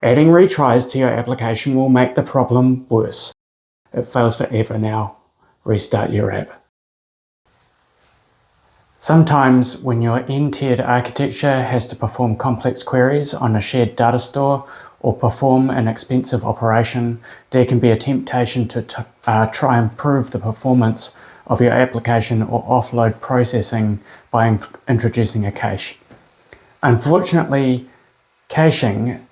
Adding retries to your application will make the problem worse. It fails forever now. Restart your app. Sometimes when your n-tiered architecture has to perform complex queries on a shared data store or perform an expensive operation, there can be a temptation to try and improve the performance of your application or offload processing by introducing a cache. Unfortunately, caching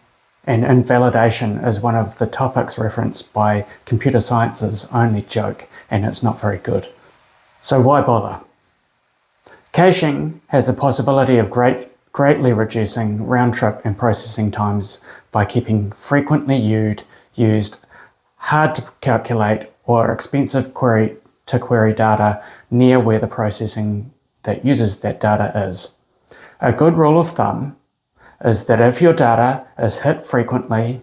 and invalidation is one of the topics referenced by computer science's only joke, and it's not very good. So why bother? Caching has the possibility of greatly reducing round-trip and processing times by keeping frequently used, hard to calculate or expensive query-to-query data near where the processing that uses that data is. A good rule of thumb is that if your data is hit frequently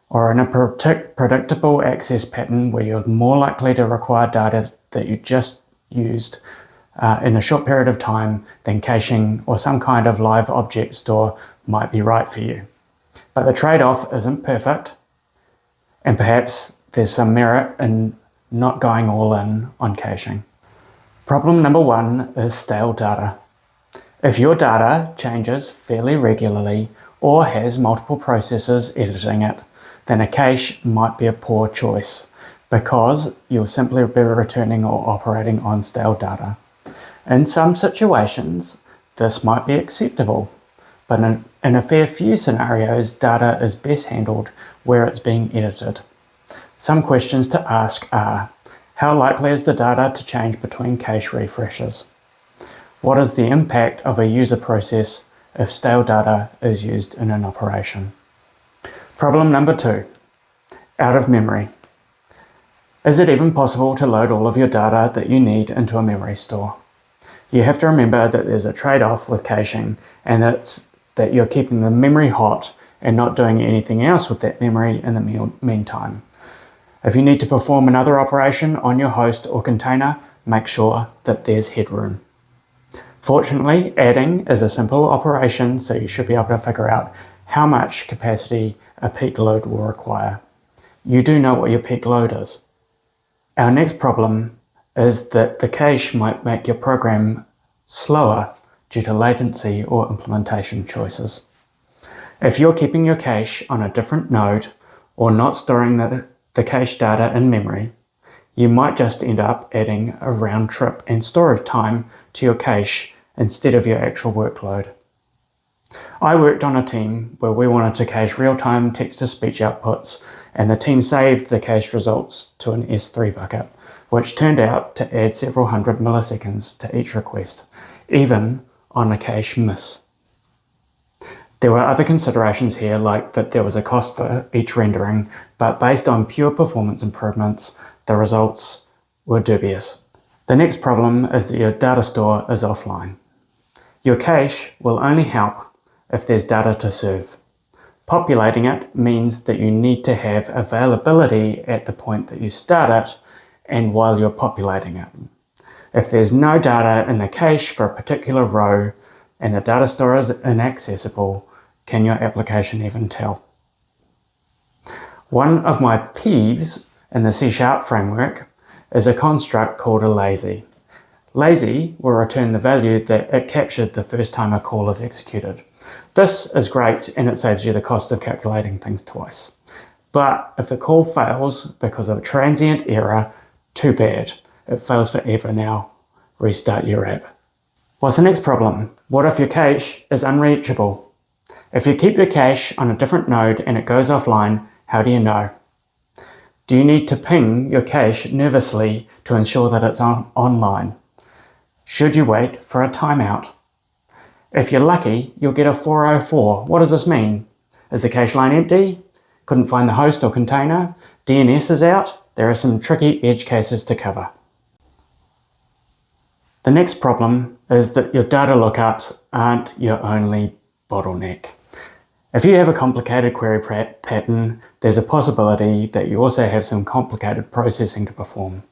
or in a predictable access pattern where you're more likely to require data that you just used in a short period of time, then caching or some kind of live object store might be right for you. But the trade-off isn't perfect, and perhaps there's some merit in not going all in on caching. Problem number one is stale data. If your data changes fairly regularly or has multiple processes editing it, then a cache might be a poor choice because you'll simply be returning or operating on stale data. In some situations, this might be acceptable, but in a fair few scenarios, data is best handled where it's being edited. Some questions to ask are, how likely is the data to change between cache refreshes? What is the impact of a user process if stale data is used in an operation? Problem number two, out of memory. Is it even possible to load all of your data that you need into a memory store? You have to remember that there's a trade-off with caching, and that's that you're keeping the memory hot and not doing anything else with that memory in the meantime. If you need to perform another operation on your host or container, make sure that there's headroom. Fortunately, adding is a simple operation, so you should be able to figure out how much capacity a peak load will require. You do know what your peak load is. Our next problem is that the cache might make your program slower due to latency or implementation choices. If you're keeping your cache on a different node or not storing the cache data in memory, you might just end up adding a round trip and storage time to your cache instead of your actual workload. I worked on a team where we wanted to cache real-time text-to-speech outputs, and the team saved the cache results to an S3 bucket, which turned out to add several hundred milliseconds to each request, even on a cache miss. There were other considerations here, like that there was a cost for each rendering, but based on pure performance improvements, the results were dubious. The next problem is that your data store is offline. Your cache will only help if there's data to serve. Populating it means that you need to have availability at the point that you start it and while you're populating it. If there's no data in the cache for a particular row and the data store is inaccessible, can your application even tell? One of my peeves in the C# framework is a construct called a lazy. Lazy will return the value that it captured the first time a call is executed. This is great and it saves you the cost of calculating things twice. But if the call fails because of a transient error, too bad. It fails forever now. Restart your app. What's the next problem? What if your cache is unreachable? If you keep your cache on a different node and it goes offline, how do you know? Do you need to ping your cache nervously to ensure that it's online? Should you wait for a timeout? If you're lucky, you'll get a 404. What does this mean? Is the cache line empty? Couldn't find the host or container? DNS is out? There are some tricky edge cases to cover. The next problem is that your data lookups aren't your only bottleneck. If you have a complicated query pattern, there's a possibility that you also have some complicated processing to perform.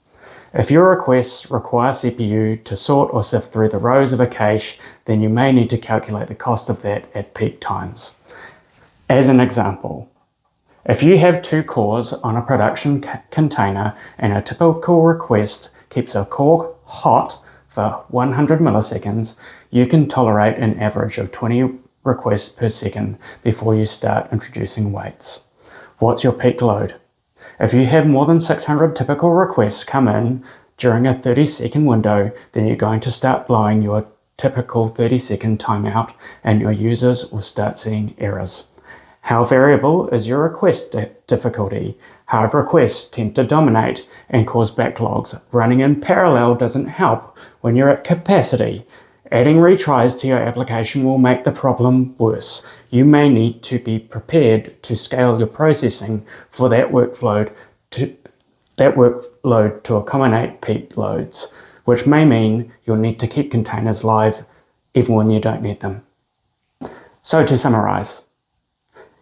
If your requests require CPU to sort or sift through the rows of a cache, then you may need to calculate the cost of that at peak times. As an example, if you have 2 cores on a production container and a typical request keeps a core hot for 100 milliseconds, you can tolerate an average of 20 requests per second before you start introducing waits. What's your peak load? If you have more than 600 typical requests come in during a 30-second window, then you're going to start blowing your typical 30-second timeout and your users will start seeing errors. How variable is your request difficulty? Hard requests tend to dominate and cause backlogs. Running in parallel doesn't help when you're at capacity. Adding retries to your application will make the problem worse. You may need to be prepared to scale your processing for that workload to accommodate peak loads, which may mean you'll need to keep containers live even when you don't need them. So to summarize,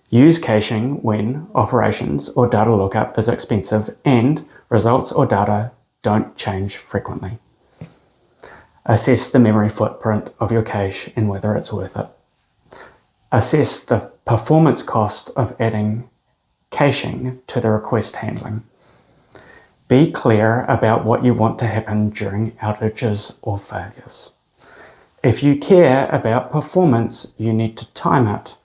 use caching when operations or data lookup is expensive and results or data don't change frequently. Assess the memory footprint of your cache and whether it's worth it. Assess the performance cost of adding caching to the request handling. Be clear about what you want to happen during outages or failures. If you care about performance, you need to time it.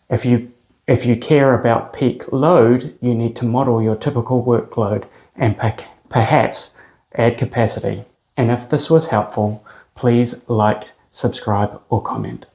If you care about peak load, you need to model your typical workload and perhaps add capacity. And if this was helpful, please like, subscribe, or comment.